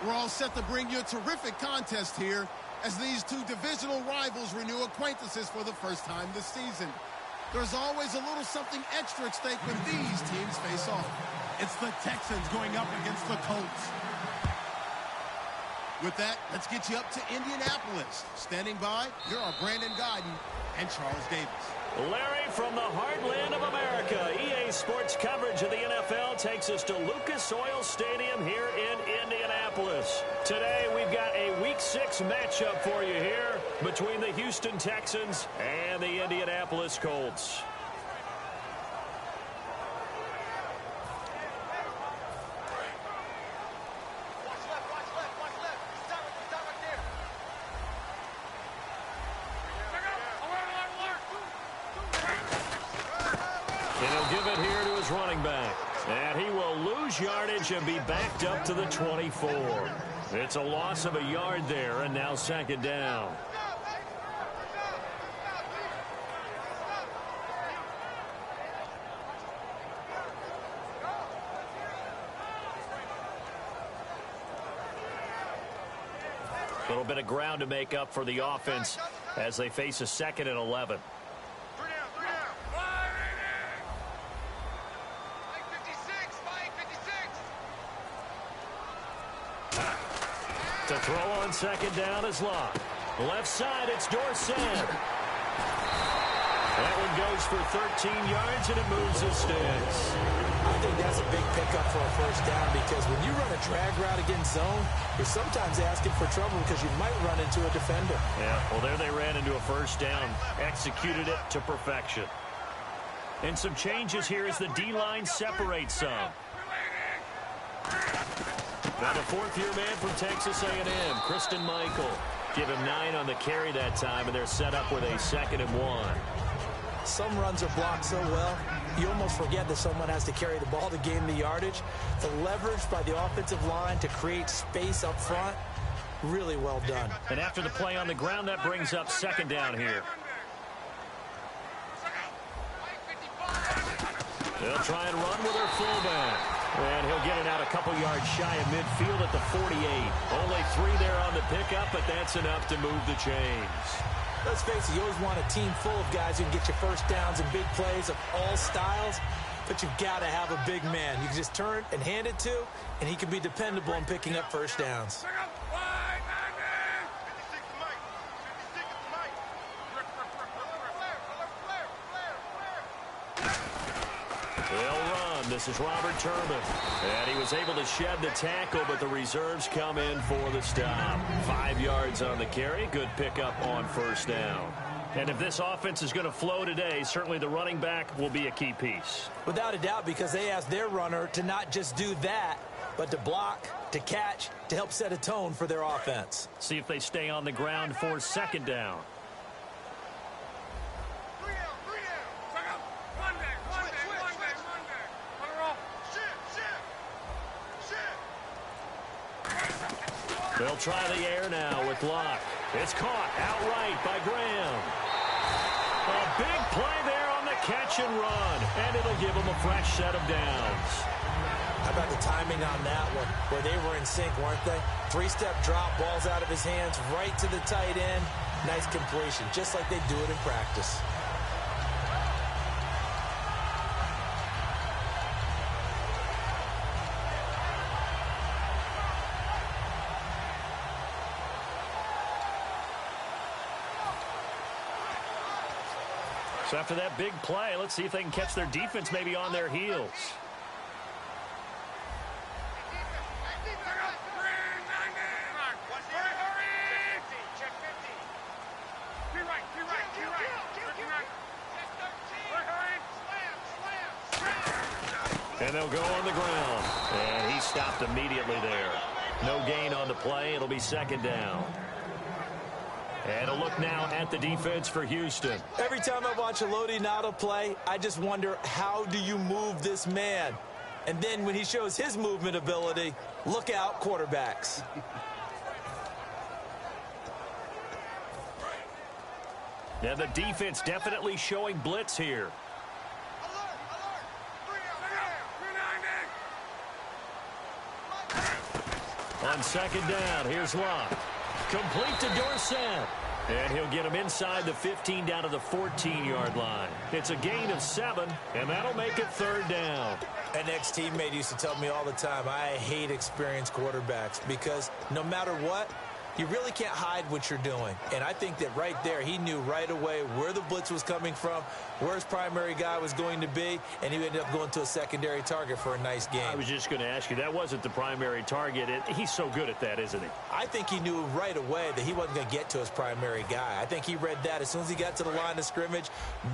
We're all set to bring you a terrific contest here as these two divisional rivals renew acquaintances for the first time this season. There's always a little something extra at stake when these teams face off. It's the Texans going up against the Colts. With that, let's get you up to Indianapolis. Standing by, here are Brandon Guyton and Charles Davis. Larry, from the heartland of America, EA Sports coverage of the NFL takes us to Lucas Oil Stadium here in Indianapolis. Today, we've got a Week 6 matchup for you here between the Houston Texans and the Indianapolis Colts. Running back, and he will lose yardage and be backed up to the 24. It's a loss of a yard there, and now second down. A little bit of ground to make up for the offense as they face a 2nd and 11. To throw on second down is Locke. Left side, it's Dorsett. That one goes for 13 yards, and it moves his sticks. I think that's a big pickup for a first down because when you run a drag route against zone, you're sometimes asking for trouble because you might run into a defender. Yeah, well, there they ran into a first down. Executed it to perfection. And some changes here as the D-line separates some. Now the 4th-year man from Texas A&M, Kristen Michael. Give him 9 on the carry that time, and they're set up with a 2nd and 1. Some runs are blocked so well, you almost forget that someone has to carry the ball to gain the yardage. The leverage by the offensive line to create space up front, really well done. And after the play on the ground, that brings up second down here. They'll try and run with their fullback. And he'll get it out a couple yards shy of midfield at the 48. Only 3 there on the pickup, but that's enough to move the chains. Let's face it, you always want a team full of guys who can get you first downs and big plays of all styles, but you've got to have a big man. You can just turn and hand it to, and he can be dependable in picking up first downs. This is Robert Turbin, and he was able to shed the tackle, but the reserves come in for the stop. 5 yards on the carry. Good pickup on first down. And if this offense is going to flow today, certainly the running back will be a key piece. Without a doubt, because they asked their runner to not just do that, but to block, to catch, to help set a tone for their offense. See if they stay on the ground for second down. They'll try the air now with Locke. It's caught outright by Graham. A big play there on the catch and run, and it'll give them a fresh set of downs. How about the timing on that one, where they were in sync, weren't they? 3-step drop, balls out of his hands, right to the tight end. Nice completion, just like they do it in practice. So after that big play, let's see if they can catch their defense maybe on their heels. And they'll go on the ground. And he stopped immediately there. No gain on the play. It'll be second down. And a look now at the defense for Houston. Every time I watch a Lodi Nada play, I just wonder, how do you move this man? And then when he shows his movement ability, look out, quarterbacks. Yeah, the defense definitely showing blitz here. On second down, here's Locke. Complete to Dorsett. And he'll get him inside the 15 down to the 14-yard line. It's a gain of 7, and that'll make it third down. An ex-teammate used to tell me all the time, I hate experienced quarterbacks because no matter what, you really can't hide what you're doing. And I think that right there, he knew right away where the blitz was coming from, where his primary guy was going to be, and he ended up going to a secondary target for a nice game. I was just going to ask you, that wasn't the primary target. He's so good at that, isn't he? I think he knew right away that he wasn't going to get to his primary guy. I think he read that as soon as he got to the line of scrimmage,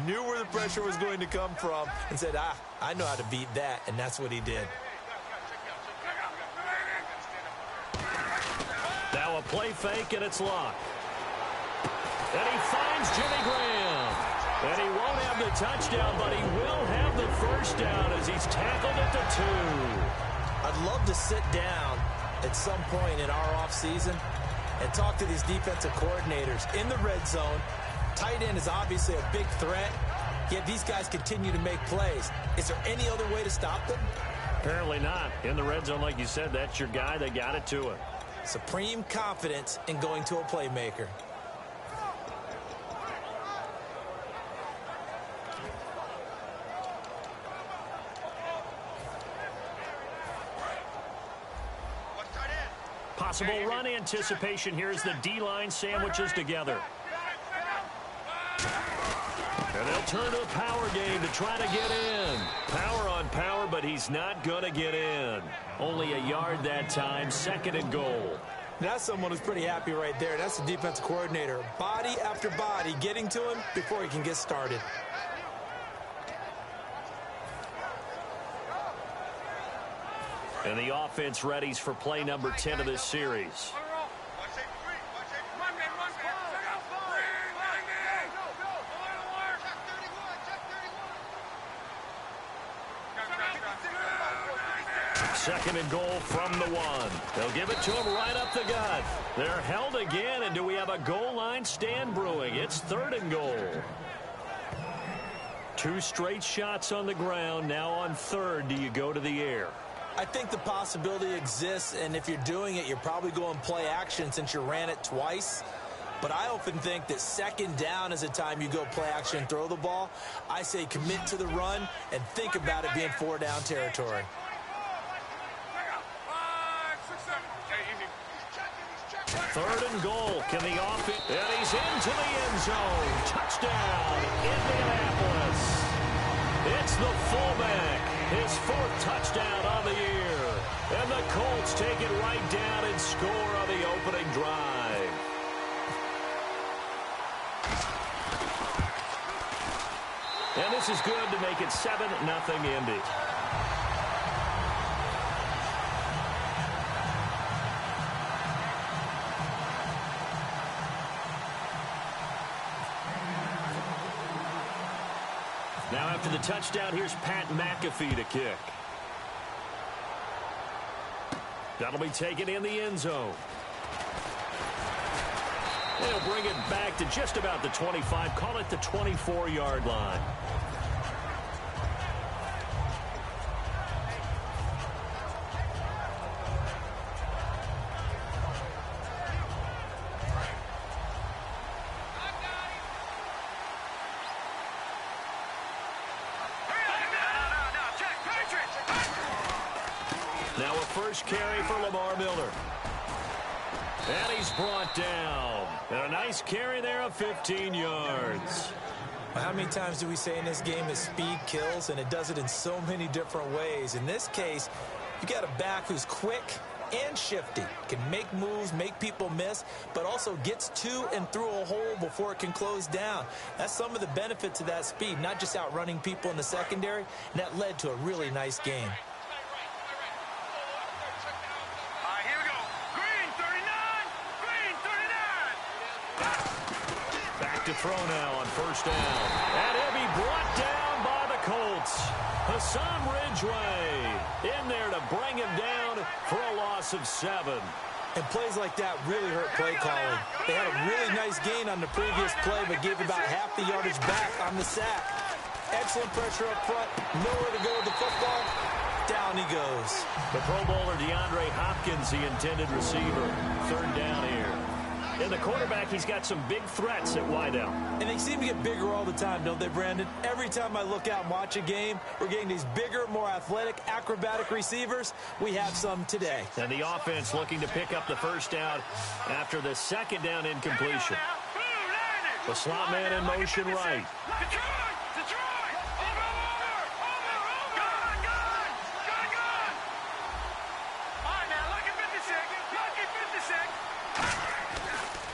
knew where the pressure was going to come from, and said, I know how to beat that, and that's what he did. Now a play fake, and it's Locke. And he finds Jimmy Graham. And he won't have the touchdown, but he will have the first down as he's tackled at the 2. I'd love to sit down at some point in our offseason and talk to these defensive coordinators in the red zone. Tight end is obviously a big threat, yet these guys continue to make plays. Is there any other way to stop them? Apparently not. In the red zone, like you said, that's your guy. They got it to him. Supreme confidence in going to a playmaker. Possible run anticipation here as the D-line sandwiches together. And they'll turn to a power game to try to get in. Power on power, but he's not going to get in. Only a yard that time, 2nd and goal. That's someone who's pretty happy right there. That's the defensive coordinator. Body after body getting to him before he can get started. And the offense readies for play number 10 of this series. Second and goal from the 1. They'll give it to him right up the gut. They're held again, and do we have a goal line stand brewing? It's 3rd and goal. 2 straight shots on the ground. Now on 3rd, do you go to the air? I think the possibility exists, and if you're doing it, you're probably going play action since you ran it twice. But I often think that 2nd down is the time you go play action and throw the ball. I say commit to the run and think about it being 4-down territory. 3rd and goal. Can the offense? And he's into the end zone. Touchdown, Indianapolis. It's the fullback. His 4th touchdown on the year. And the Colts take it right down and score on the opening drive. And this is good to make it 7-0 Indy. Now after the touchdown, here's Pat McAfee to kick. That'll be taken in the end zone. They'll bring it back to just about the 25, call it the 24-yard line. Now a first carry for Lamar Miller. And he's brought down. And a nice carry there of 15 yards. How many times do we say in this game that speed kills, and it does it in so many different ways? In this case, you got a back who's quick and shifty, can make moves, make people miss, but also gets to and through a hole before it can close down. That's some of the benefits of that speed, not just outrunning people in the secondary, and that led to a really nice game. To throw now on first down. And he'll be brought down by the Colts. Hassan Ridgeway in there to bring him down for a loss of 7. And plays like that really hurt play calling. They had a really nice gain on the previous play, but gave about half the yardage back on the sack. Excellent pressure up front. Nowhere to go with the football. Down he goes. The Pro Bowler DeAndre Hopkins, the intended receiver. Third down here. And the quarterback, he's got some big threats at wideout. And they seem to get bigger all the time, don't they, Brandon? Every time I look out and watch a game, we're getting these bigger, more athletic, acrobatic receivers. We have some today. And the offense looking to pick up the first down after the second down incompletion. The slot man in motion right.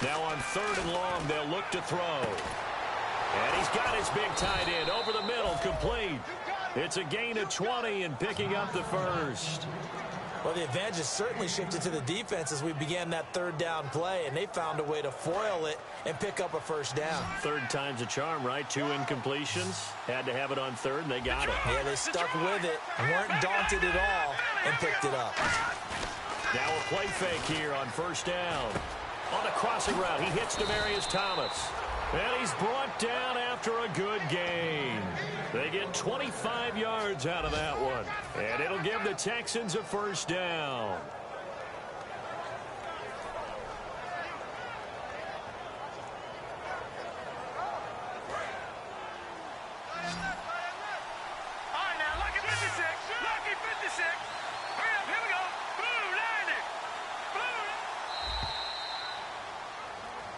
Now on third and long, they'll look to throw. And he's got his big tight end over the middle, complete. It's a gain of 20 and picking up the first. Well, the advantage has certainly shifted to the defense as we began that third down play, and they found a way to foil it and pick up a first down. Third time's a charm, right? 2 incompletions. Had to have it on third, and they got it. Yeah, they stuck with it, weren't daunted at all, and picked it up. Now a play fake here on first down. On the crossing route, he hits Demaryius Thomas. And he's brought down after a good gain. They get 25 yards out of that one. And it'll give the Texans a first down.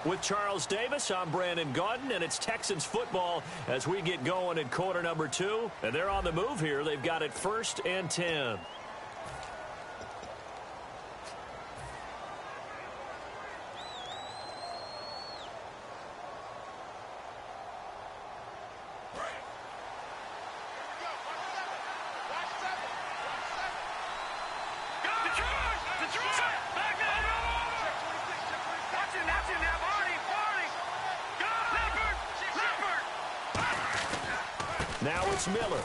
With Charles Davis, I'm Brandon Gaudin, and it's Texans football as we get going in quarter number 2. And they're on the move here. They've got it 1st and 10. Now it's Miller.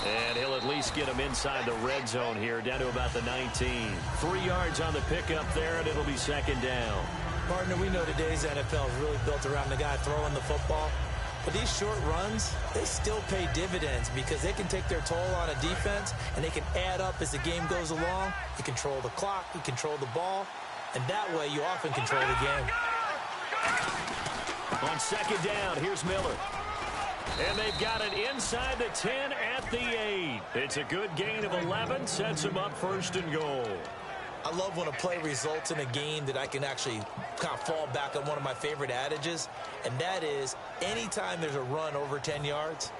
And he'll at least get him inside the red zone here, down to about the 19. 3 yards on the pickup there, and it'll be second down. Partner, we know today's NFL is really built around the guy throwing the football. But these short runs, they still pay dividends because they can take their toll on a defense, and they can add up as the game goes along. You control the clock, you control the ball, and that way you often control the game. On second down, here's Miller. And they've got it inside the 10 at the 8. It's a good gain of 11, sets them up 1st and goal. I love when a play results in a game that I can actually kind of fall back on one of my favorite adages, and that is anytime there's a run over 10 yards,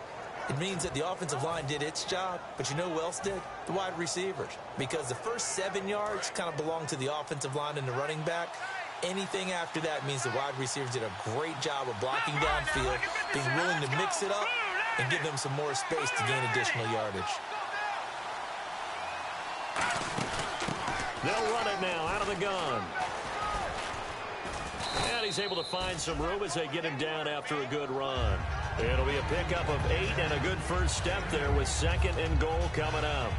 it means that the offensive line did its job, but you know who else did? The wide receivers. Because the first 7 yards kind of belong to the offensive line and the running back. Anything after that means the wide receivers did a great job of blocking downfield, being willing to mix it up, and give them some more space to gain additional yardage. They'll run it now out of the gun. And he's able to find some room as they get him down after a good run. It'll be a pickup of 8 and a good first step there with 2nd and goal coming up.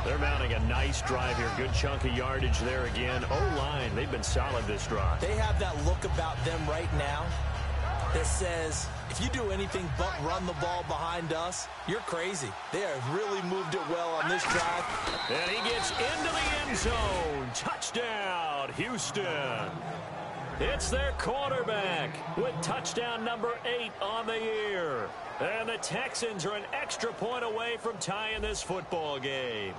They're mounting a nice drive here. Good chunk of yardage there again. O-line, they've been solid this drive. They have that look about them right now that says, if you do anything but run the ball behind us, you're crazy. They have really moved it well on this drive. And he gets into the end zone. Touchdown, Houston. It's their quarterback with touchdown number 8 on the year. And the Texans are an extra point away from tying this football game.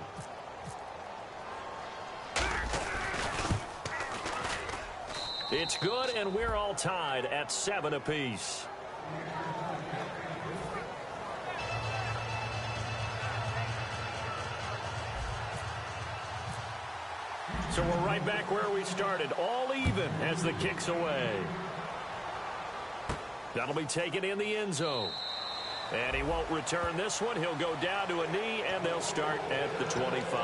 It's good, and we're all tied at 7 apiece. So we're right back where we started, all even as the kick's away. That'll be taken in the end zone. And he won't return this one. He'll go down to a knee, and they'll start at the 25.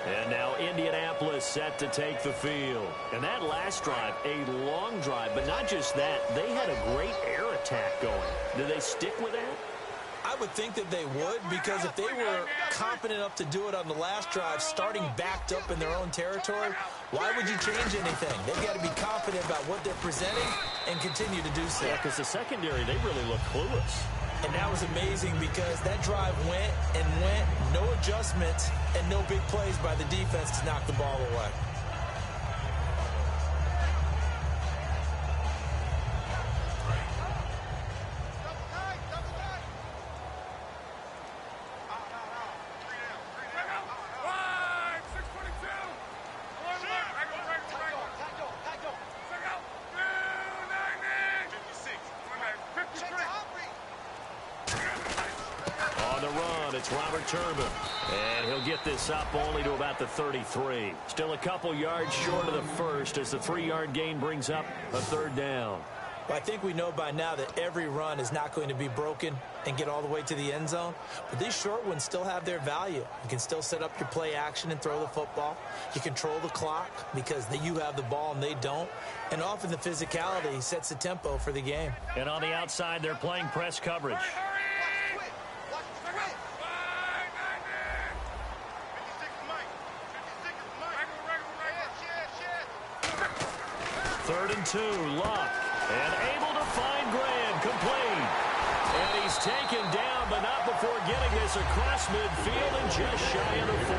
And now Indianapolis set to take the field. And that last drive, a long drive, but not just that. They had a great air attack going. Did they stick with that? I would think that they would, because if they were confident enough to do it on the last drive, starting backed up in their own territory, why would you change anything? They've got to be confident about what they're presenting and continue to do so. Yeah, because the secondary, they really look clueless. And that was amazing because that drive went and went, no adjustments and no big plays by the defense to knock the ball away. And he'll get this up only to about the 33. Still a couple yards short of the first as the 3-yard gain brings up a 3rd down. Well, I think we know by now that every run is not going to be broken and get all the way to the end zone. But these short ones still have their value. You can still set up your play action and throw the football. You control the clock because you have the ball and they don't. And often the physicality sets the tempo for the game. And on the outside, they're playing press coverage. Third and 2, Luck, and able to find Graham, complete. And he's taken down, but not before getting this across midfield and just shy of the 40.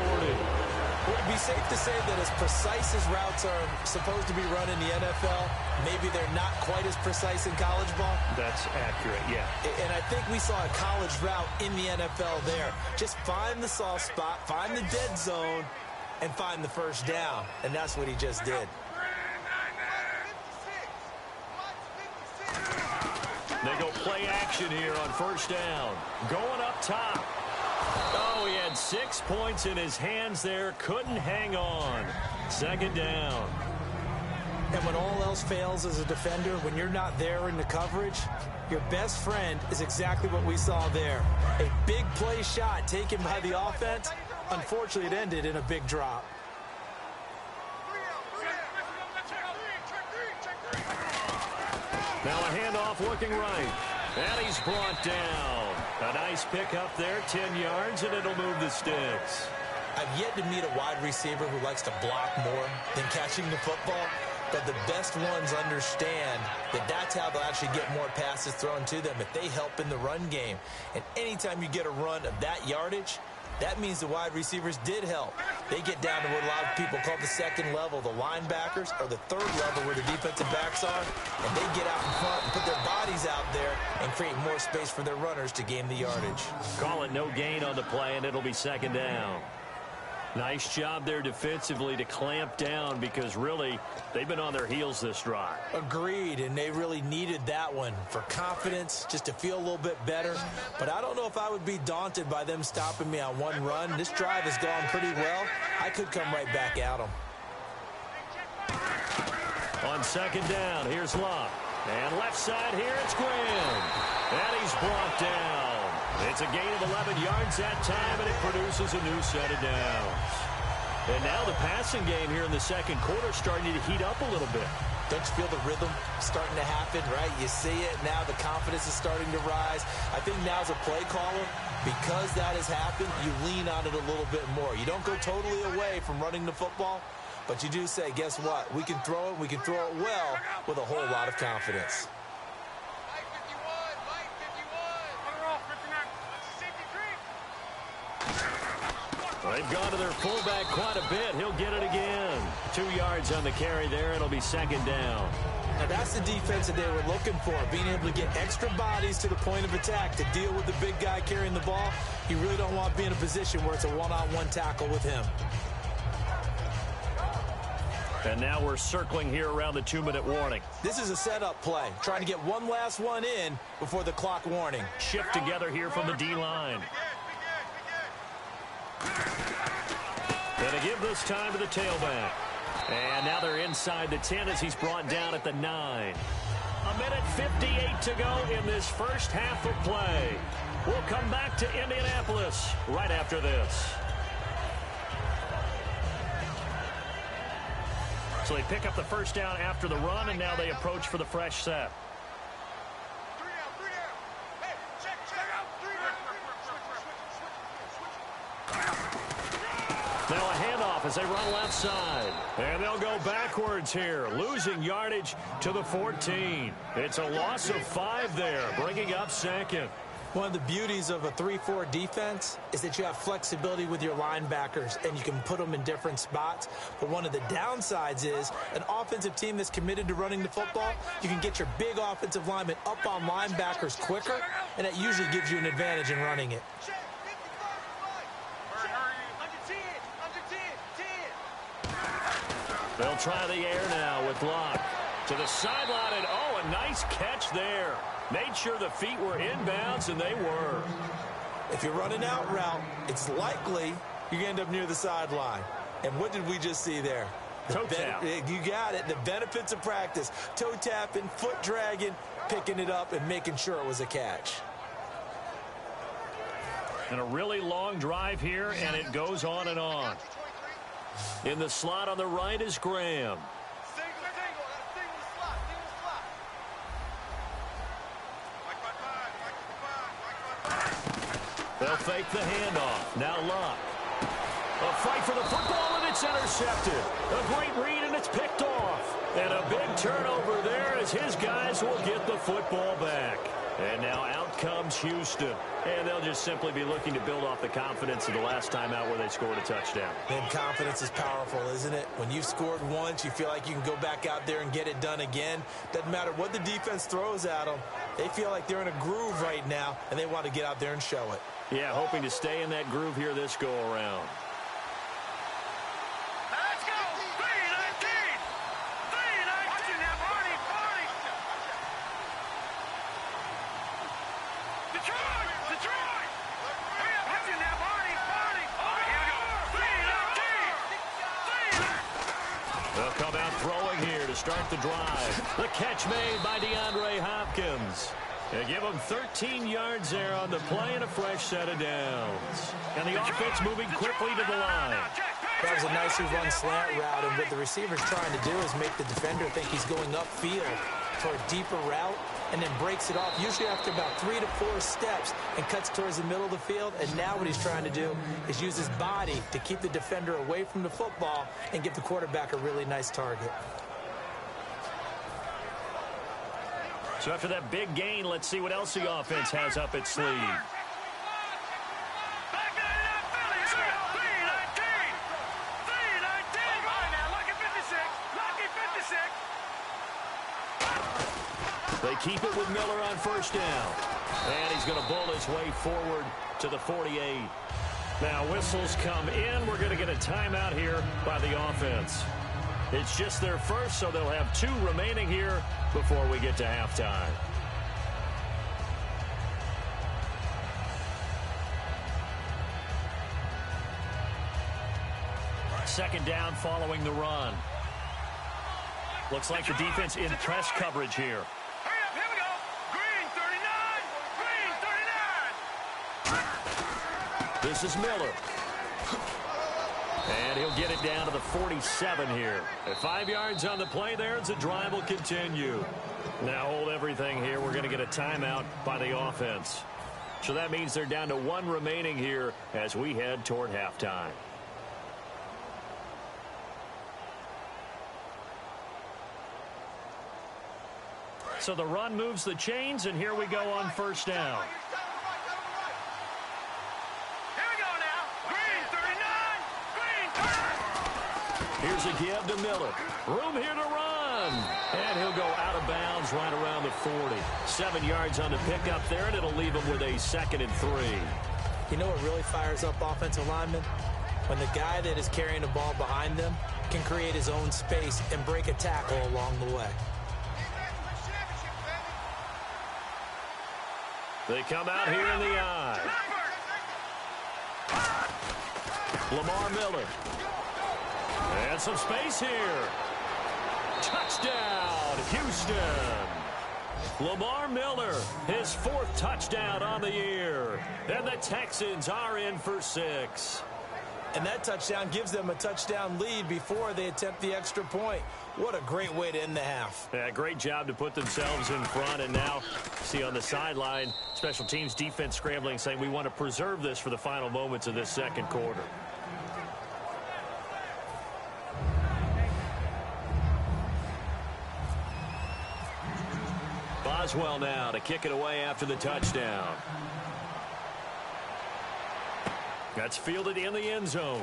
Would it be safe to say that as precise as routes are supposed to be run in the NFL, maybe they're not quite as precise in college ball? That's accurate, yeah. And I think we saw a college route in the NFL there. Just find the soft spot, find the dead zone, and find the first down. And that's what he just did. They go play action here on first down. Going up top. Oh, he had 6 points in his hands there. Couldn't hang on. 2nd down. And when all else fails as a defender, when you're not there in the coverage, your best friend is exactly what we saw there. A big play shot taken by the offense. Unfortunately, it ended in a big drop. Now a handoff looking right. And he's brought down. A nice pick up there, 10 yards, and it'll move the sticks. I've yet to meet a wide receiver who likes to block more than catching the football. But the best ones understand that that's how they'll actually get more passes thrown to them if they help in the run game. And anytime you get a run of that yardage, that means the wide receivers did help. They get down to what a lot of people call the 2nd level, the linebackers, or the 3rd level where the defensive backs are, and they get out in front and put their bodies out there and create more space for their runners to gain the yardage. Call it no gain on the play, and it'll be 2nd down. Nice job there defensively to clamp down because really they've been on their heels this drive. Agreed, and they really needed that one for confidence, just to feel a little bit better. But I don't know if I would be daunted by them stopping me on one run. This drive has gone pretty well. I could come right back at them. On 2nd down, here's Luck. And left side here, it's Graham. And he's brought down. It's a gain of 11 yards that time, and it produces a new set of downs. And now the passing game here in the 2nd quarter starting to heat up a little bit. Don't you feel the rhythm starting to happen, right? You see it now. The confidence is starting to rise. I think now as a play caller, because that has happened, you lean on it a little bit more. You don't go totally away from running the football, but you do say, guess what? We can throw it. We can throw it well with a whole lot of confidence. They've gone to their fullback quite a bit. He'll get it again. 2 yards on the carry there. It'll be 2nd down. Now that's the defense that they were looking for, being able to get extra bodies to the point of attack to deal with the big guy carrying the ball. You really don't want to be in a position where it's a one-on-one tackle with him. And now we're circling here around the 2-minute warning. This is a setup play, trying to get one last one in before the clock warning. Shift together here from the D-line. Going to give this time to the tailback. And now they're inside the 10 as he's brought down at the 9. 1:58 to go in this first half of play. We'll come back to Indianapolis right after this. So they pick up the first down after the run, and now they approach for the fresh set. Now a handoff as they run left side. And they'll go backwards here, losing yardage to the 14. It's a loss of 5 there, bringing up 2nd. One of the beauties of a 3-4 defense is that you have flexibility with your linebackers and you can put them in different spots. But one of the downsides is an offensive team that's committed to running the football, you can get your big offensive linemen up on linebackers quicker, and that usually gives you an advantage in running it. They'll try the air now with BLACC. To the sideline, and oh, a nice catch there. Made sure the feet were inbounds, and they were. If you're running out route, it's likely you're going to end up near the sideline. And what did we just see there? Toe tap. You got it. The benefits of practice. Toe tapping, foot dragging, picking it up, and making sure it was a catch. And a really long drive here, and it goes on and on. In the slot on the right is Graham. They'll fake the handoff. Now BLACC. A fight for the football, and it's intercepted. A great read, and it's picked off. And a big turnover there as his guys will get the football back. And now out comes Houston. And they'll just simply be looking to build off the confidence of the last time out where they scored a touchdown. And confidence is powerful, isn't it? When you've scored once, you feel like you can go back out there and get it done again. Doesn't matter what the defense throws at them. They feel like they're in a groove right now, and they want to get out there and show it. Yeah, hoping to stay in that groove here this go-around. Let's go! 3-19! 3-19 now, Barney! Detroit! Detroit! Hurry up, watch it now, Barney! Oh, here we go! 3-19! They'll come out throwing here to start the drive. The catch made by DeAndre Hopkins. They give him 13 yards there on the play and a fresh set of downs. And the offense moving quickly to the line. That was a nicely run slant route, and what the receiver's trying to do is make the defender think he's going upfield for a deeper route, and then breaks it off, usually after about 3 to 4 steps, and cuts towards the middle of the field. And now what he's trying to do is use his body to keep the defender away from the football and give the quarterback a really nice target. So after that big gain, let's see what else the offense has up its sleeve. They keep it with Miller on first down. And he's going to bull his way forward to the 48. Now whistles come in. We're going to get a timeout here by the offense. It's just their first, so they'll have 2 remaining here before we get to halftime. Second down following the run. Looks like the defense in press coverage here. Hurry up, here we go. Green 39. Green 39. This is Miller. And he'll get it down to the 47 here. At 5 yards on the play there, the drive will continue. Now hold everything here. We're going to get a timeout by the offense. So that means they're down to 1 remaining here as we head toward halftime. So the run moves the chains, and here we go on first down. Here's a give to Miller. Room here to run. And he'll go out of bounds right around the 40. 7 yards on the pickup there, and it'll leave him with a 2nd and 3. You know what really fires up offensive linemen? When the guy that is carrying the ball behind them can create his own space and break a tackle along the way. They come out here in the eye. Lamar Miller. And some space here. Touchdown, Houston. Lamar Miller, his 4th touchdown on the year. And the Texans are in for 6. And that touchdown gives them a touchdown lead before they attempt the extra point. What a great way to end the half. Yeah, great job to put themselves in front. And now, see on the sideline, special teams defense scrambling, saying we want to preserve this for the final moments of this second quarter. Boswell now to kick it away after the touchdown. That's fielded in the end zone.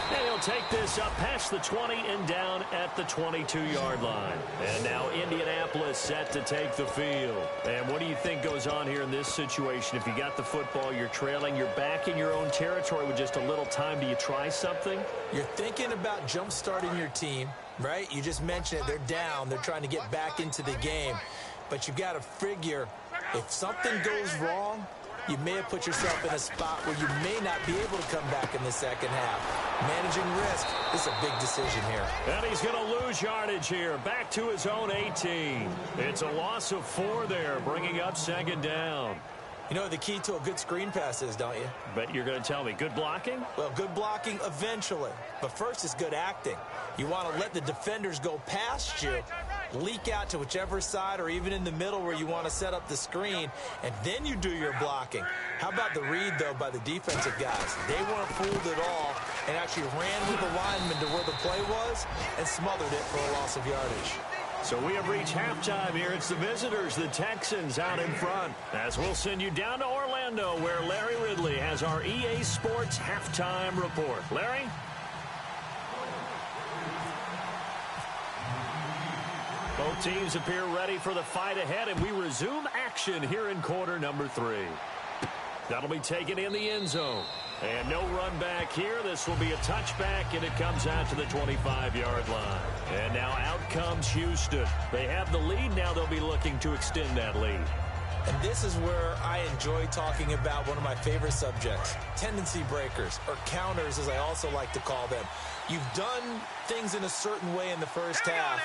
And he'll take this up past the 20 and down at the 22-yard line. And now Indianapolis set to take the field. And what do you think goes on here in this situation? If you got the football, you're trailing, you're back in your own territory with just a little time. Do you try something? You're thinking about jump-starting your team, right? You just mentioned it. They're down. They're trying to get back into the game. But you've got to figure if something goes wrong, you may have put yourself in a spot where you may not be able to come back in the second half. Managing risk is a big decision here. And he's going to lose yardage here. Back to his own 18. It's a loss of 4 there, bringing up second down. You know what the key to a good screen pass is, don't you? Bet you're going to tell me. Good blocking? Well, good blocking eventually. But first is good acting. You want to let the defenders go past you, leak out to whichever side or even in the middle where you want to set up the screen, and then you do your blocking. How about the read, though, by the defensive guys? They weren't fooled at all and actually ran with the lineman to where the play was and smothered it for a loss of yardage. So we have reached halftime here. It's the visitors, the Texans, out in front. As we'll send you down to Orlando, where Larry Ridley has our EA Sports halftime report. Larry? Both teams appear ready for the fight ahead, and we resume action here in quarter number 3. That'll be taken in the end zone. And no run back here. This will be a touchback, and it comes out to the 25-yard line. And now out comes Houston. They have the lead. Now they'll be looking to extend that lead. And this is where I enjoy talking about one of my favorite subjects, tendency breakers, or counters, as I also like to call them. You've done things in a certain way in the first half,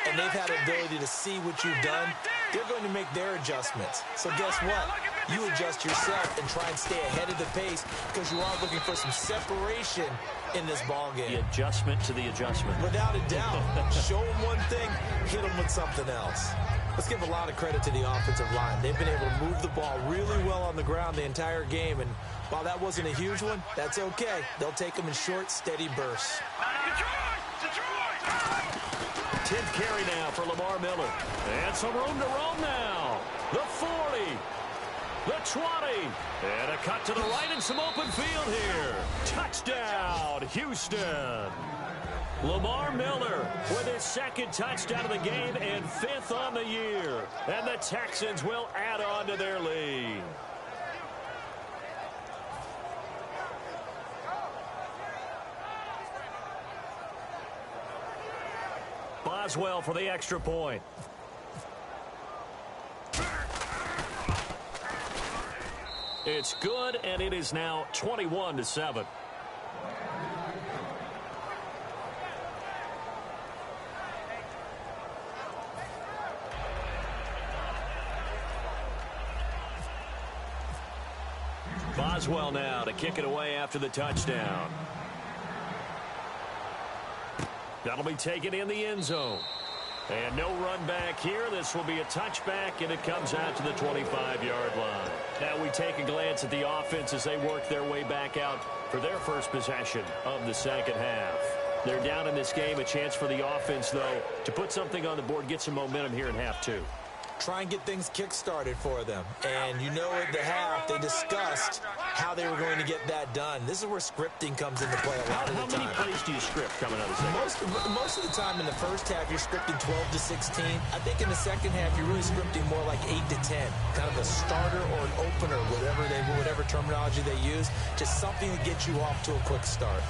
and they've had the ability to see what you've done. They're going to make their adjustments. So guess what? You adjust yourself and try and stay ahead of the pace because you are looking for some separation in this ball game. The adjustment to the adjustment. Without a doubt. Show them one thing, hit them with something else. Let's give a lot of credit to the offensive line. They've been able to move the ball really well on the ground the entire game, and while that wasn't a huge one, that's okay. They'll take them in short, steady bursts. 10th carry now for Lamar Miller. And some room to roam now. The 40. The 20. And a cut to the right and some open field here. Touchdown, Houston. Lamar Miller with his 2nd touchdown of the game and 5th on the year. And the Texans will add on to their lead. Boswell for the extra point. It's good, and it is now 21-7. Boswell now to kick it away after the touchdown. That'll be taken in the end zone. And no run back here. This will be a touchback, and it comes out to the 25-yard line. Now we take a glance at the offense as they work their way back out for their first possession of the second half. They're down in this game. A chance for the offense, though, to put something on the board, get some momentum here in half 2. Try and get things kick-started for them. And you know at the half, they discussed how they were going to get that done. This is where scripting comes into play a lot of the time. How many plays do you script coming out of the second? Most of the time in the first half, you're scripting 12 to 16. I think in the second half, you're really scripting more like 8 to 10. Kind of a starter or an opener, whatever terminology they use. Just something to get you off to a quick start.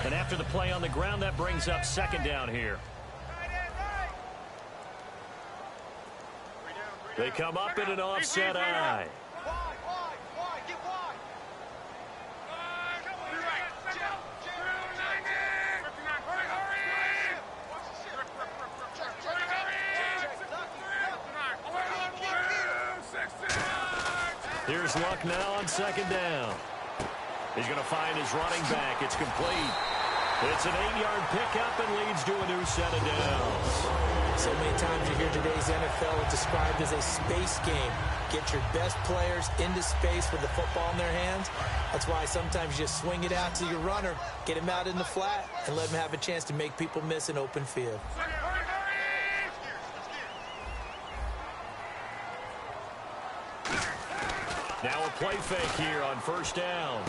And after the play on the ground, that brings up second down here. They come up in an offset eye. Here's Luck now on second down. He's going to find his running back. It's complete. It's an 8-yard pickup and leads to a new set of downs. So many times you hear today's NFL described as a space game. Get your best players into space with the football in their hands. That's why sometimes you just swing it out to your runner, get him out in the flat, and let him have a chance to make people miss an open field. Now a play fake here on first down.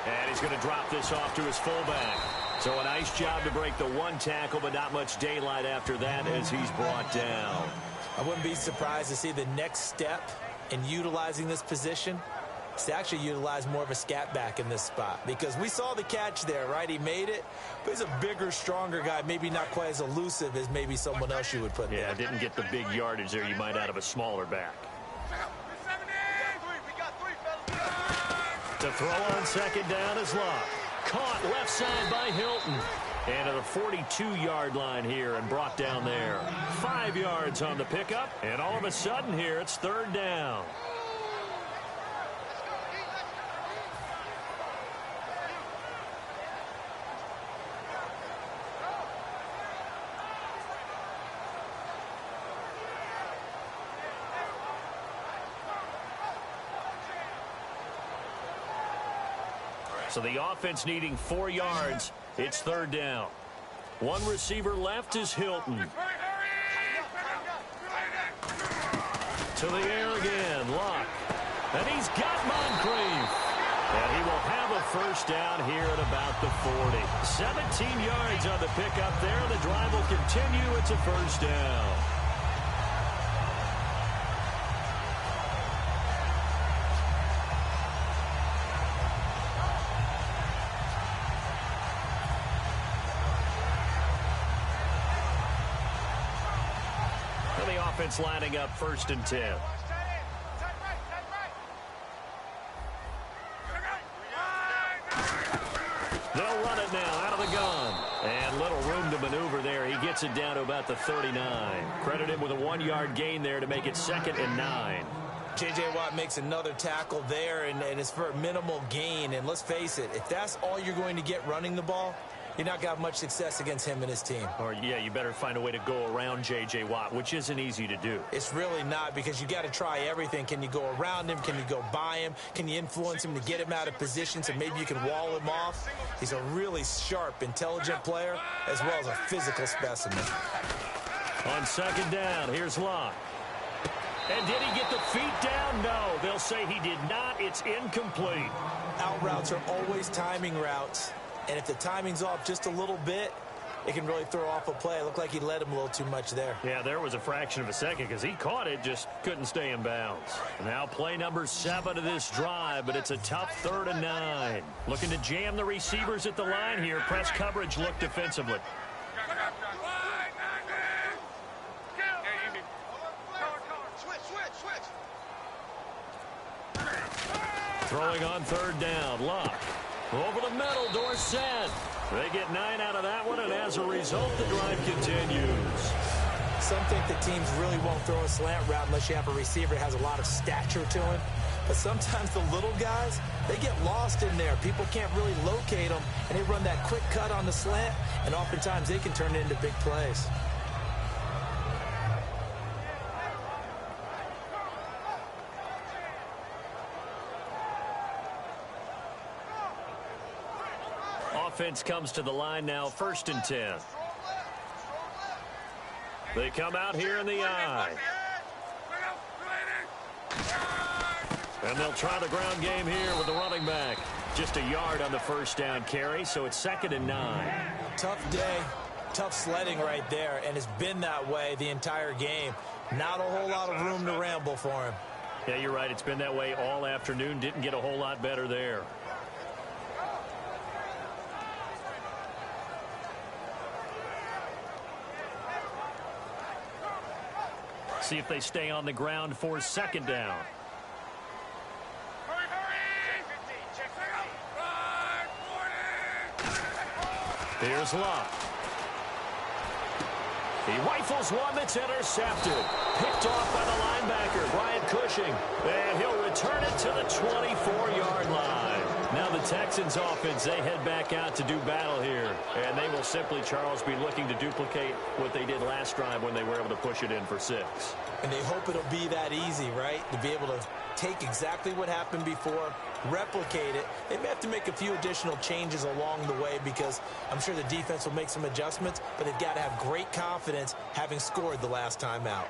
And he's going to drop this off to his fullback. So a nice job to break the one tackle, but not much daylight after that as he's brought down. I wouldn't be surprised to see the next step in utilizing this position is to actually utilize more of a scat back in this spot, because we saw the catch there, right? He made it, but he's a bigger, stronger guy, maybe not quite as elusive as maybe someone else you would put there. Yeah, didn't get the big yardage there you might out of a smaller back. To throw on second down is Locke. Caught left side by Hilton. And to the 42-yard line here and brought down there. 5 yards on the pickup. And all of a sudden here, it's third down. So the offense needing 4 yards. It's third down. One receiver left is Hilton. To the air again, Locke. And he's got Moncrief. And he will have a first down here at about the 40. 17 yards on the pickup there. The drive will continue. It's a first down. Offense lining up first and 10. They'll run it now out of the gun. And little room to maneuver there. He gets it down to about the 39. Credit him with a 1-yard gain there to make it 2nd and 9. J.J. Watt makes another tackle there, and it's for a minimal gain. And let's face it, if that's all you're going to get running the ball, you're not going to have much success against him and his team. Or, yeah, you better find a way to go around J.J. Watt, which isn't easy to do. It's really not, because you got to try everything. Can you go around him? Can you go by him? Can you influence him to get him out of position so maybe you can wall him off? He's a really sharp, intelligent player, as well as a physical specimen. On second down, here's Locke. And did he get the feet down? No, they'll say he did not. It's incomplete. Out routes are always timing routes. And if the timing's off just a little bit, it can really throw off a play. It looked like he led him a little too much there. Yeah, there was a fraction of a second because he caught it, just couldn't stay in bounds. Now play number 7 of this drive, but it's a tough 3rd and 9. Looking to jam the receivers at the line here. Press coverage look defensively. Throwing on 3rd down, Locke. Over the middle, Dorsett. They get 9 out of that one, and as a result, the drive continues. Some think the teams really won't throw a slant route unless you have a receiver that has a lot of stature to him. But sometimes the little guys, they get lost in there. People can't really locate them, and they run that quick cut on the slant, and oftentimes they can turn it into big plays. Offense comes to the line now, 1st and 10. They come out here in the I. And they'll try the ground game here with the running back. Just a yard on the first down carry, so it's 2nd and 9. Tough day, tough sledding right there, and it's been that way the entire game. Not a whole lot of room to ramble for him. Yeah, you're right. It's been that way all afternoon. Didn't get a whole lot better there. See if they stay on the ground for 2nd down. Here's Locke. He rifles one that's intercepted. Picked off by the linebacker, Brian Cushing. And he'll return it to the 24-yard line. Now the Texans offense, they head back out to do battle here. And they will simply, Charles, be looking to duplicate what they did last drive when they were able to push it in for 6. And they hope it'll be that easy, right? To be able to take exactly what happened before, replicate it. They may have to make a few additional changes along the way because I'm sure the defense will make some adjustments, but they've got to have great confidence having scored the last time out.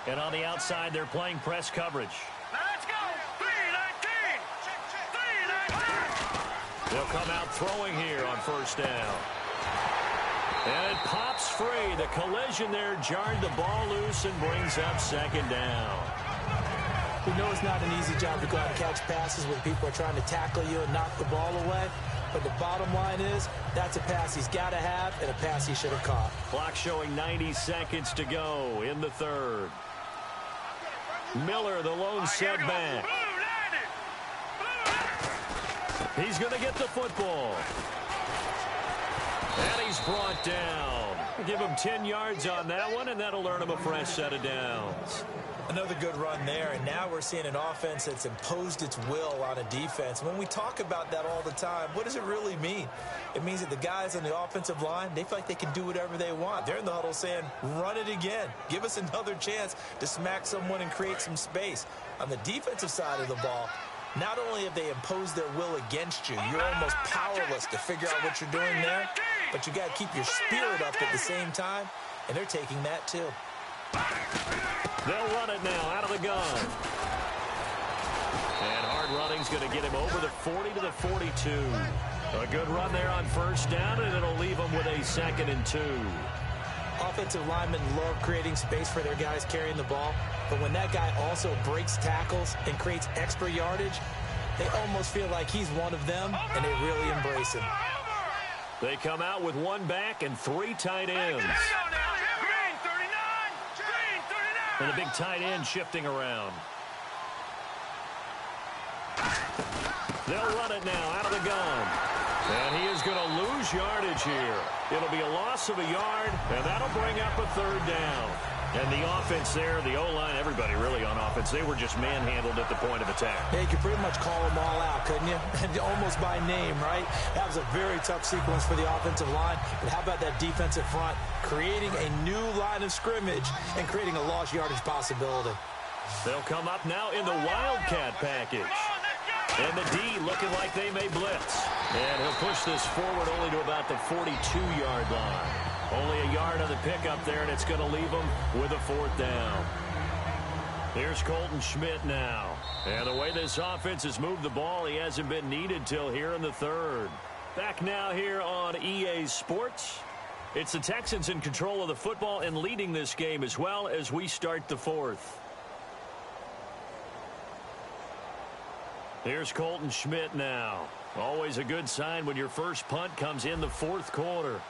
And on the outside, they're playing press coverage. Let's go. 3-19. 3-19. They'll come out throwing here on first down. And it pops free. The collision there jarred the ball loose and brings up second down. We know it's not an easy job to go out and catch passes when people are trying to tackle you and knock the ball away. But the bottom line is, that's a pass he's got to have and a pass he should have caught. Clock showing 90 seconds to go in the third. Miller, the lone setback. He's going to get the football. And he's brought down. Give him 10 yards on that one, and that'll earn him a fresh set of downs. Another good run there, and now we're seeing an offense that's imposed its will on a defense. When we talk about that all the time, what does it really mean? It means that the guys on the offensive line, they feel like they can do whatever they want. They're in the huddle saying, run it again. Give us another chance to smack someone and create some space. On the defensive side of the ball, not only have they imposed their will against you, you're almost powerless to figure out what you're doing there, but you got to keep your spirit up at the same time, and they're taking that too. They'll run it now out of the gun. And hard running's going to get him over the 40 to the 42. A good run there on first down, and it'll leave him with a 2nd and 2. Offensive linemen love creating space for their guys carrying the ball, but when that guy also breaks tackles and creates extra yardage, they almost feel like he's one of them, and they really embrace him. They come out with one back and 3 tight ends. And the big tight end shifting around. They'll run it now out of the gun. And he is going to lose yardage here. It'll be a loss of a yard, and that'll bring up a 3rd down. And the offense there, the O-line, everybody really on offense, they were just manhandled at the point of attack. Yeah, you could pretty much call them all out, couldn't you? Almost by name, right? That was a very tough sequence for the offensive line. But how about that defensive front creating a new line of scrimmage and creating a lost yardage possibility? They'll come up now in the Wildcat package. And the D looking like they may blitz. And he'll push this forward only to about the 42-yard line. Only a yard on the pickup there, and it's going to leave them with a 4th down. Here's Colton Schmidt now. And the way this offense has moved the ball, he hasn't been needed till here in the 3rd. Back now here on EA Sports. It's the Texans in control of the football and leading this game as well as we start the 4th. Here's Colton Schmidt now. Always a good sign when your first punt comes in the 4th quarter.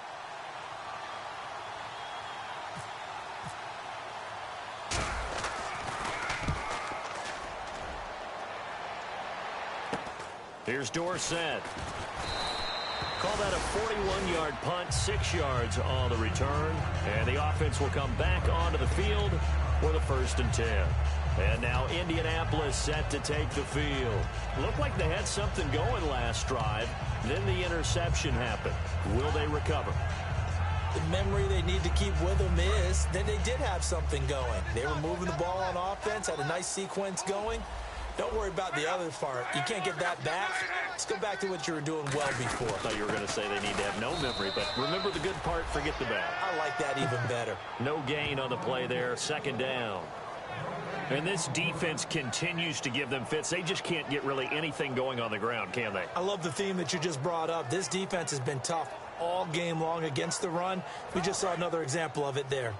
Here's Dorsett. Call that a 41-yard punt, 6 yards on the return. And the offense will come back onto the field with a 1st and 10. And now Indianapolis set to take the field. Looked like they had something going last drive. Then the interception happened. Will they recover? The memory they need to keep with them is that they did have something going. They were moving the ball on offense, had a nice sequence going. Don't worry about the other part. You can't get that back. Let's go back to what you were doing well before. I thought you were going to say they need to have no memory, but remember the good part, forget the bad. I like that even better. No gain on the play there, 2nd down. And this defense continues to give them fits. They just can't get really anything going on the ground, can they? I love the theme that you just brought up. This defense has been tough all game long against the run. We just saw another example of it there.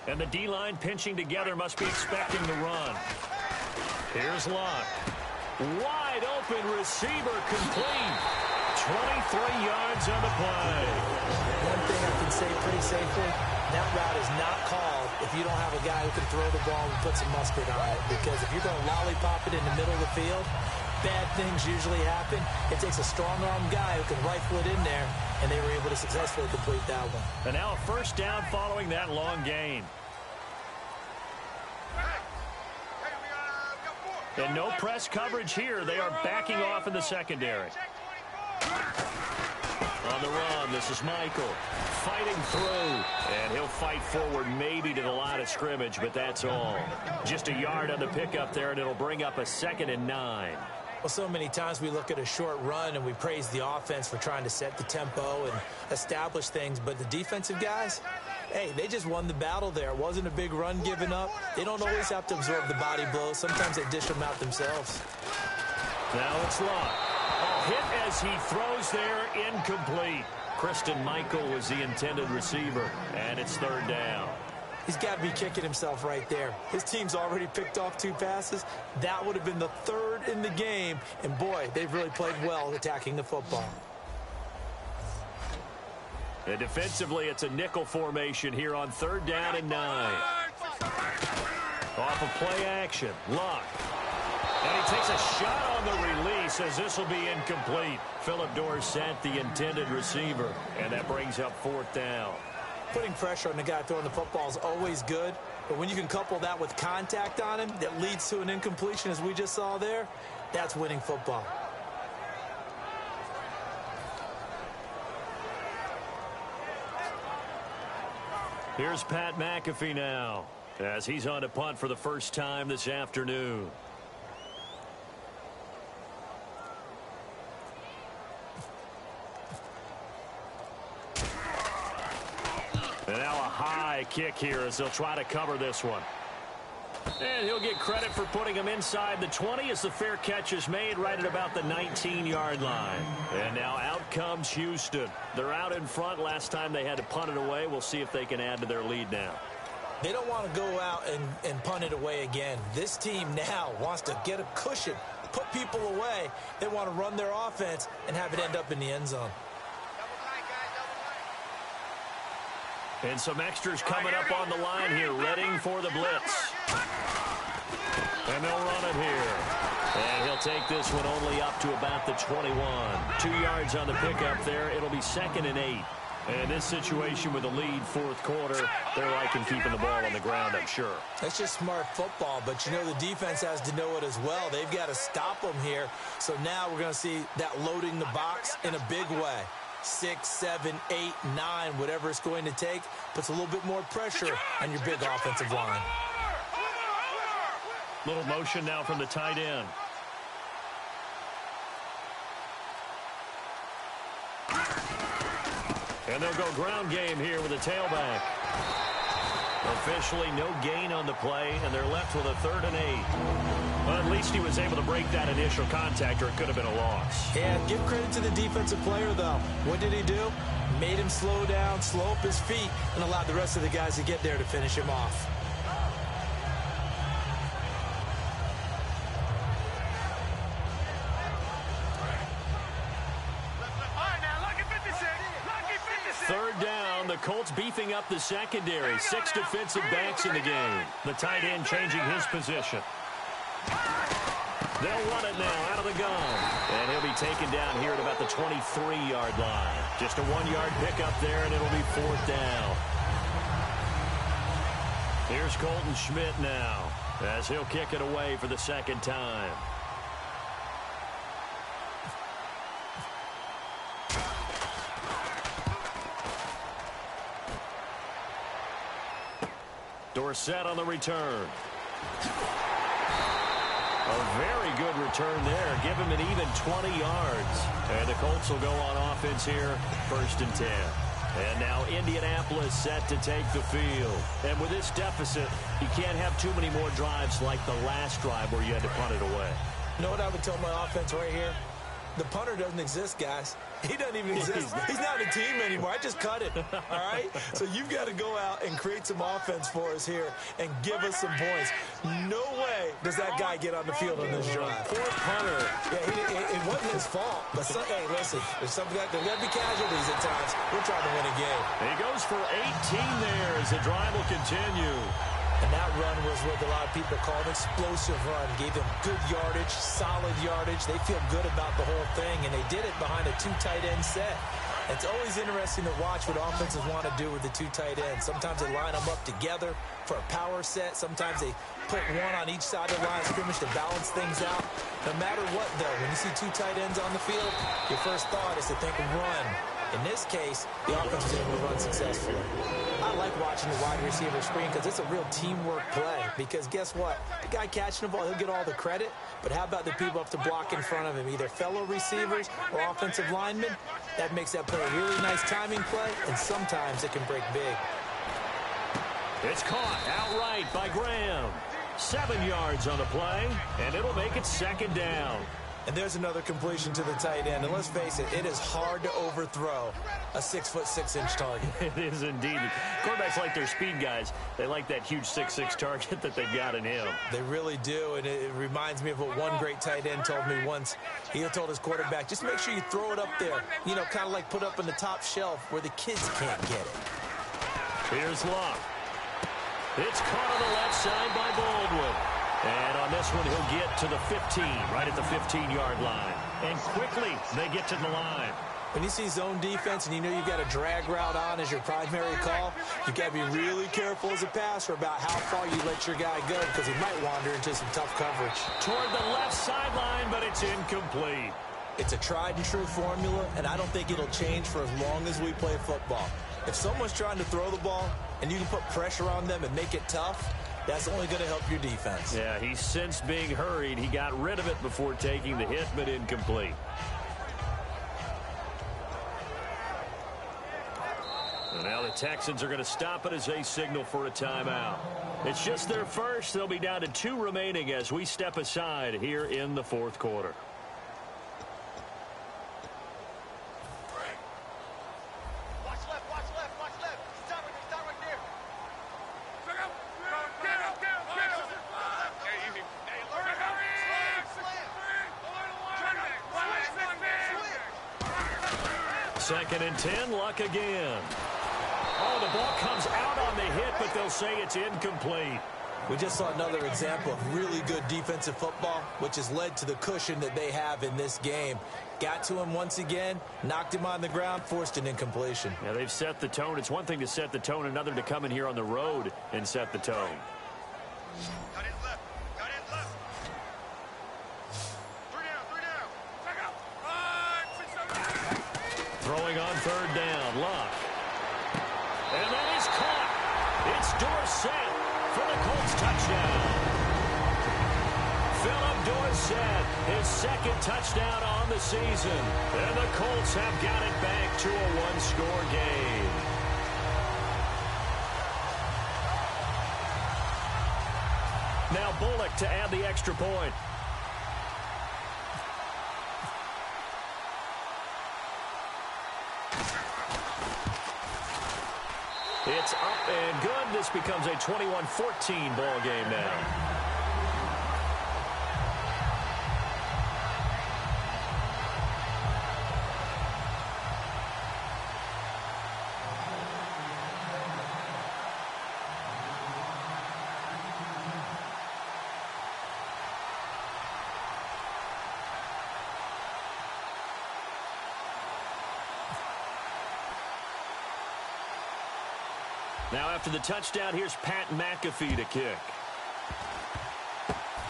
And the D-line pinching together must be expecting the run. Here's Luck. Wide open receiver complete. 23 yards on the play. One thing I can say pretty safely, that route is not called if you don't have a guy who can throw the ball and put some mustard on it. Because if you're going to lollipop it in the middle of the field, bad things usually happen. It takes a strong-arm guy who can rifle it in there, and they were able to successfully complete that one. And now a 1st down following that long gain. And no press coverage here. They are backing off in the secondary. On the run, this is Michael fighting through. And he'll fight forward maybe to the line of scrimmage, but that's all. Just a yard on the pickup there, and it'll bring up a 2nd and 9. Well, so many times we look at a short run and we praise the offense for trying to set the tempo and establish things, but the defensive guys, hey, they just won the battle there. It wasn't a big run given up. They don't always have to absorb the body blows. Sometimes they dish them out themselves. Now it's Locke. A hit as he throws there, incomplete. Kristen Michael was the intended receiver, and it's third down. He's got to be kicking himself right there. His team's already picked off 2 passes. That would have been the 3rd in the game. And, boy, they've really played well attacking the football. And defensively, it's a nickel formation here on 3rd down and 9. Off of play action, Luck. And he takes a shot on the release as this will be incomplete. Philip Dorsett, the intended receiver. And that brings up 4th down. Putting pressure on the guy throwing the football is always good, but when you can couple that with contact on him that leads to an incompletion, as we just saw there, that's winning football. Here's Pat McAfee now, as he's on to punt for the first time this afternoon. And now a high kick here as they'll try to cover this one. And he'll get credit for putting him inside the 20 as the fair catch is made right at about the 19-yard line. And now out comes Houston. They're out in front. Last time they had to punt it away. We'll see if they can add to their lead now. They don't want to go out and punt it away again. This team now wants to get a cushion, put people away. They want to run their offense and have it end up in the end zone. And some extras coming up on the line here, readying for the blitz. And they'll run it here. And he'll take this one only up to about the 21. 2 yards on the pickup there. It'll be 2nd and 8. And this situation with a lead 4th quarter, they're liking keeping the ball on the ground, I'm sure. That's just smart football, but you know the defense has to know it as well. They've got to stop them here. So now we're going to see that loading the box in a big way. 6, 7, 8, 9, whatever it's going to take, puts a little bit more pressure on your big offensive line. Little motion now from the tight end. And they'll go ground game here with a tailback. Officially no gain on the play, and they're left with a 3rd and 8. But at least he was able to break that initial contact, or it could have been a loss. Yeah, give credit to the defensive player, though. What did he do? Made him slow down, slow up his feet, and allowed the rest of the guys to get there to finish him off. Third down, the Colts beefing up the secondary. 6 defensive backs in the game. The tight end changing his position. They'll run it now out of the gun. And he'll be taken down here at about the 23-yard line. Just a 1-yard pickup there, and it'll be 4th down. Here's Colton Schmidt now, as he'll kick it away for the 2nd time. Dorsett on the return. A very good return there. Give him an even 20 yards. And the Colts will go on offense here, 1st and 10. And now Indianapolis set to take the field. And with this deficit, you can't have too many more drives like the last drive where you had to punt it away. You know what I would tell my offense right here? The punter doesn't exist, guys. He doesn't even exist. He's not a team anymore. I just cut it, all right? So you've got to go out and create some offense for us here and give us some points. No way does that guy get on the field on this drive. Poor punter. Yeah, it wasn't his fault. But hey, listen, there's got to be casualties at times. We're trying to win a game. He goes for 18 there as the drive will continue. And that run was what a lot of people call an explosive run. Gave them good yardage, solid yardage. They feel good about the whole thing, and they did it behind a 2 tight end set. It's always interesting to watch what offenses want to do with the 2 tight ends. Sometimes they line them up together for a power set. Sometimes they put one on each side of the line of scrimmage to balance things out. No matter what, though, when you see 2 tight ends on the field, your first thought is to think run. In this case, the offense was able to run successfully. I like watching the wide receiver screen because it's a real teamwork play. Because guess what? The guy catching the ball, he'll get all the credit. But how about the people up to block in front of him, either fellow receivers or offensive linemen? That makes that play a really nice timing play, and sometimes it can break big. It's caught outright by Graham. 7 yards on the play, and it'll make it second down. And there's another completion to the tight end. And let's face it, it is hard to overthrow a 6'6" target. It is indeed. Quarterbacks like their speed guys. They like that huge 6'6" target that they've got in him. They really do, and it reminds me of what one great tight end told me once. He told his quarterback, just make sure you throw it up there. You know, kind of like put up in the top shelf where the kids can't get it. Here's Luck. It's caught on the left side by Baldwin. And on this one, he'll get to the 15, right at the 15-yard line. And quickly, they get to the line. When you see zone defense and you know you've got a drag route on as your primary call, you've got to be really careful as a passer about how far you let your guy go because he might wander into some tough coverage. Toward the left sideline, but it's incomplete. It's a tried-and-true formula, and I don't think it'll change for as long as we play football. If someone's trying to throw the ball and you can put pressure on them and make it tough, that's only going to help your defense. Yeah, he's since being hurried. He got rid of it before taking the hit, but incomplete. And now the Texans are going to stop it as they signal for a timeout. It's just their first. They'll be down to 2 remaining as we step aside here in the fourth quarter. Second and 10, Luck again. Oh, the ball comes out on the hit, but they'll say it's incomplete. We just saw another example of really good defensive football, which has led to the cushion that they have in this game. Got to him once again, knocked him on the ground, forced an incompletion. Yeah, they've set the tone. It's one thing to set the tone, another to come in here on the road and set the tone. Got it left. Got it left. 3 down. 3 down. Check out. 5, 6, 7. Throwing on third down, Luck. And that is caught. It's Dorsett for the Colts touchdown. Philip Dorsett, his second touchdown on the season. And the Colts have got it back to a 1-score game. Now Bullock to add the extra point. It's up and good. This becomes a 21-14 ball game now. Now after the touchdown, here's Pat McAfee to kick.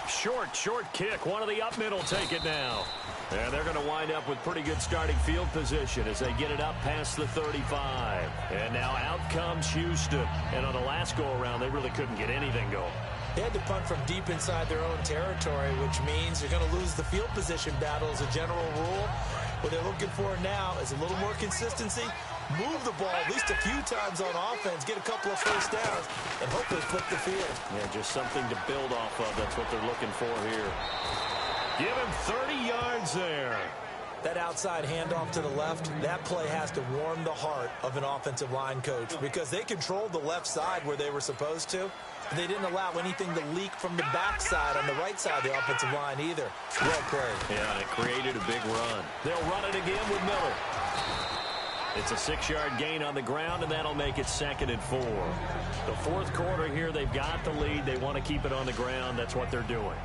Short kick. One of the up middle take it now. And they're going to wind up with pretty good starting field position as they get it up past the 35. And now out comes Houston. And on the last go-around, they really couldn't get anything going. They had to punt from deep inside their own territory, which means they're going to lose the field position battle as a general rule. What they're looking for now is a little more consistency, move the ball at least a few times on offense, get a couple of first downs, and hopefully flip the field. Yeah, just something to build off of. That's what they're looking for here. Give him 30 yards there. That outside handoff to the left, that play has to warm the heart of an offensive line coach because they controlled the left side where they were supposed to. They didn't allow anything to leak from the backside on the right side of the offensive line either. Well played. Yeah, and it created a big run. They'll run it again with Miller. It's a 6-yard gain on the ground, and that'll make it 2nd and 4. The fourth quarter here, they've got the lead. They want to keep it on the ground. That's what they're doing.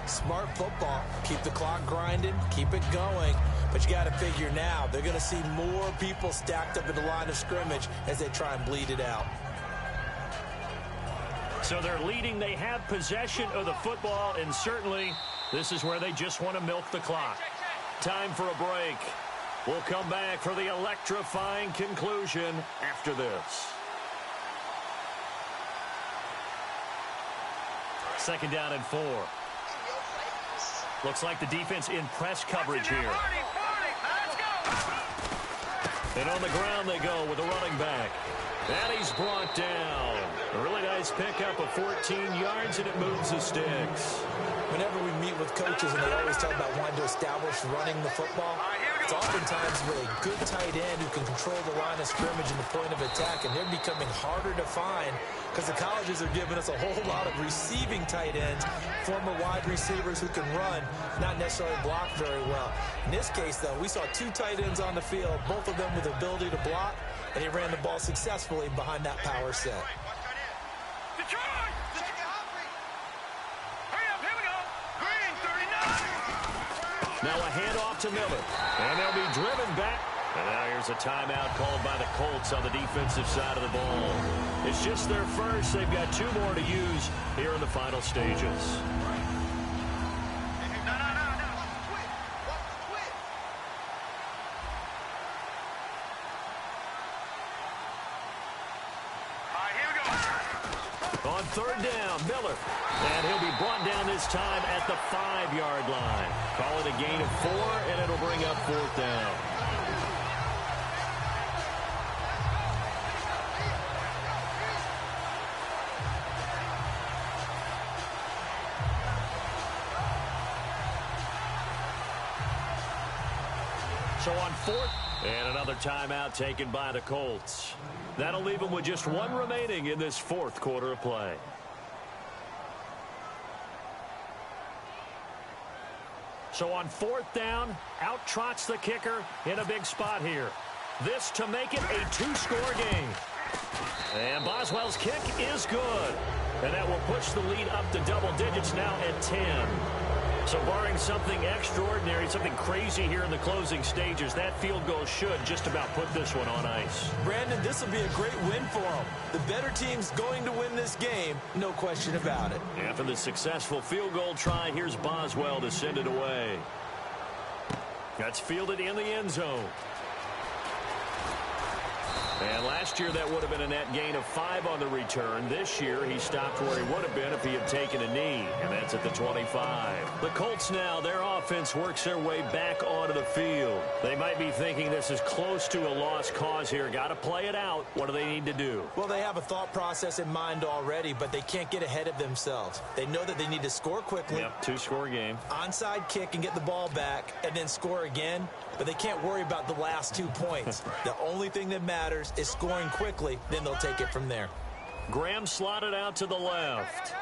Smart football. Keep the clock grinding. Keep it going. But you got to figure now, they're going to see more people stacked up in the line of scrimmage as they try and bleed it out. So they're leading. They have possession of the football, and certainly this is where they just want to milk the clock. Time for a break. We'll come back for the electrifying conclusion after this. Second down and 4. Looks like the defense in press coverage here. And on the ground they go with the running back. And he's brought down. A really nice pickup of 14 yards, and it moves the sticks. Whenever we meet with coaches and they always talk about wanting to establish running the football, it's oftentimes with a good tight end who can control the line of scrimmage and the point of attack, and they're becoming harder to find because the colleges are giving us a whole lot of receiving tight ends, former wide receivers who can run, not necessarily block very well. In this case, though, we saw 2 tight ends on the field, both of them with the ability to block, and he ran the ball successfully behind that power set. Now a handoff to Miller, and they'll be driven back. And now here's a timeout called by the Colts on the defensive side of the ball. It's just their first. They've got 2 more to use here in the final stages. On third down, Miller. And he'll be brought down this time at the 5-yard line. Call it a gain of 4, and it'll bring up 4th down. So on 4th, and another timeout taken by the Colts. That'll leave them with just 1 remaining in this 4th quarter of play. So on 4th down, out trots the kicker in a big spot here. This to make it a 2-score game. And Boswell's kick is good. And that will push the lead up to double digits now at 10. So barring something extraordinary, something crazy here in the closing stages, that field goal should just about put this one on ice. Brandon, this will be a great win for them. The better team's going to win this game, no question about it. After the successful field goal try, here's Boswell to send it away. That's fielded in the end zone. And last year that would have been a net gain of 5 on the return. This year he stopped where he would have been if he had taken a knee, and that's at the 25. The Colts now, their offense works their way back onto the field. They might be thinking this is close to a lost cause here. Got to play it out. What do they need to do? Well, they have a thought process in mind already, but they can't get ahead of themselves. They know that they need to score quickly. Yep, 2-score game. Onside kick and get the ball back, and then score again. But they can't worry about the last 2 points. The only thing that matters is scoring quickly, then they'll take it from there. Graham slotted out to the left.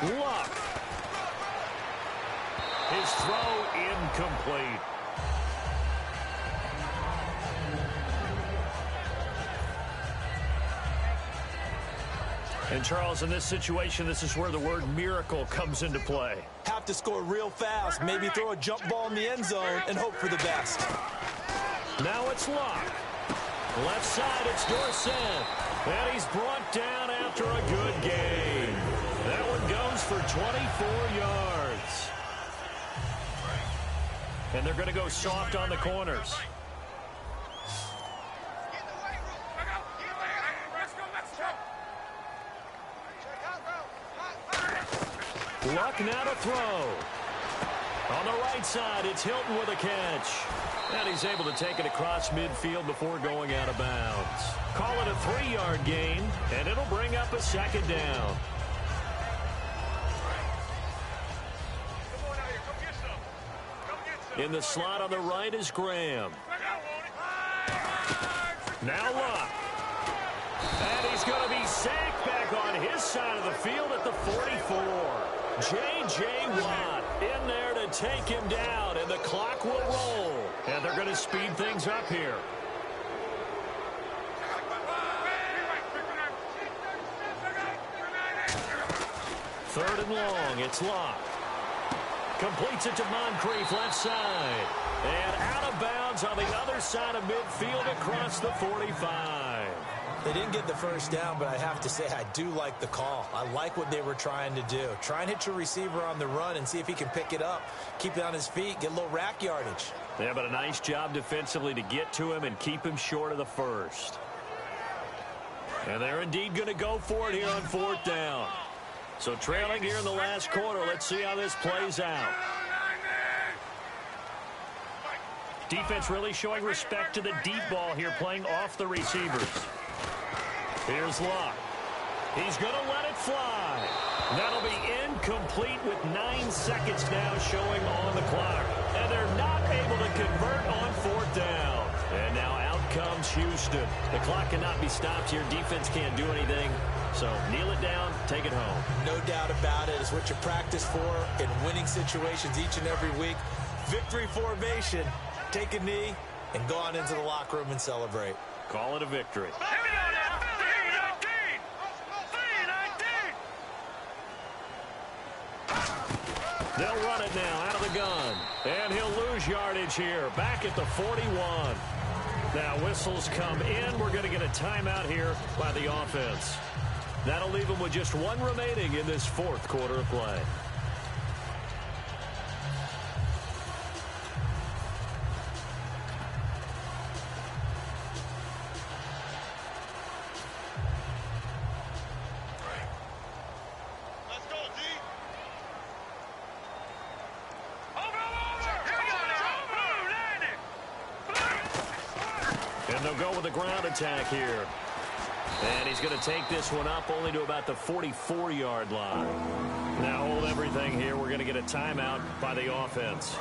Luck. His throw incomplete. And, Charles, in this situation, this is where the word miracle comes into play. Have to score real fast, maybe throw a jump ball in the end zone and hope for the best. Now it's Luck. Left side, it's Dorsett. And he's brought down after a good game. That one goes for 24 yards. And they're going to go soft on the corners. Luck now to throw. On the right side, it's Hilton with a catch. And he's able to take it across midfield before going out of bounds. Call it a 3-yard gain, and it'll bring up a 2nd down. In the slot on the right is Graham. Now Luck. And he's going to be sacked back on his side of the field at the 44. J.J. Watt in there to take him down, and the clock will roll. And they're going to speed things up here. Third and long, it's Luck. Completes it to Moncrief, left side. And out of bounds on the other side of midfield across the 45. They didn't get the first down, but I have to say I do like the call. I like what they were trying to do. Try and hit your receiver on the run and see if he can pick it up, keep it on his feet, get a little rack yardage. Yeah, but a nice job defensively to get to him and keep him short of the first. And they're indeed going to go for it here on 4th down. So trailing here in the last quarter, let's see how this plays out. Defense really showing respect to the deep ball here, playing off the receivers. Here's Luck. He's going to let it fly. That'll be incomplete with 9 seconds now showing on the clock. And they're not able to convert on 4th down. And now out comes Houston. The clock cannot be stopped here. Defense can't do anything. So kneel it down, take it home. No doubt about it. It's what you practice for in winning situations each and every week. Victory formation. Take a knee and go on into the locker room and celebrate. Call it a victory. Here we go now. 3-19. They'll run it now out of the gun. And he'll lose yardage here. Back at the 41. Now whistles come in. We're going to get a timeout here by the offense. That'll leave them with just 1 remaining in this 4th quarter of play. And they'll go with a ground attack here. And he's going to take this one up only to about the 44-yard line. Now hold everything here. We're going to get a timeout by the offense.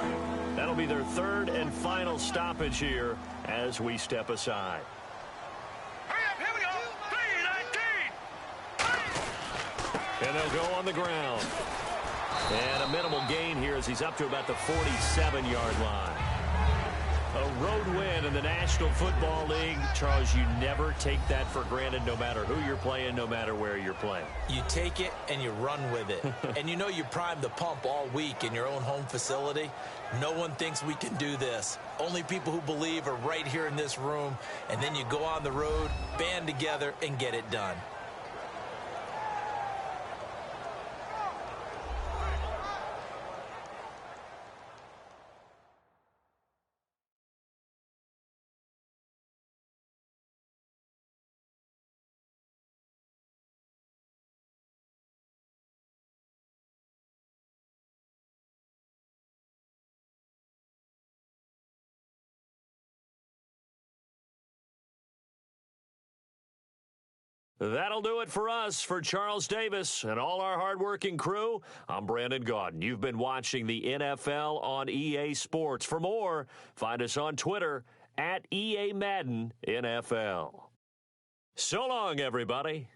That'll be their 3rd and final stoppage here as we step aside. Here we go. 3-19. And they'll go on the ground. And a minimal gain here as he's up to about the 47-yard line. A road win in the National Football League. Charles, you never take that for granted no matter who you're playing, no matter where you're playing. You take it and you run with it. And you know you primed the pump all week in your own home facility. No one thinks we can do this. Only people who believe are right here in this room. And then you go on the road, band together, and get it done. That'll do it for us. For Charles Davis and all our hardworking crew, I'm Brandon Gaudin. You've been watching the NFL on EA Sports. For more, find us on Twitter @EA Madden NFL. So long, everybody.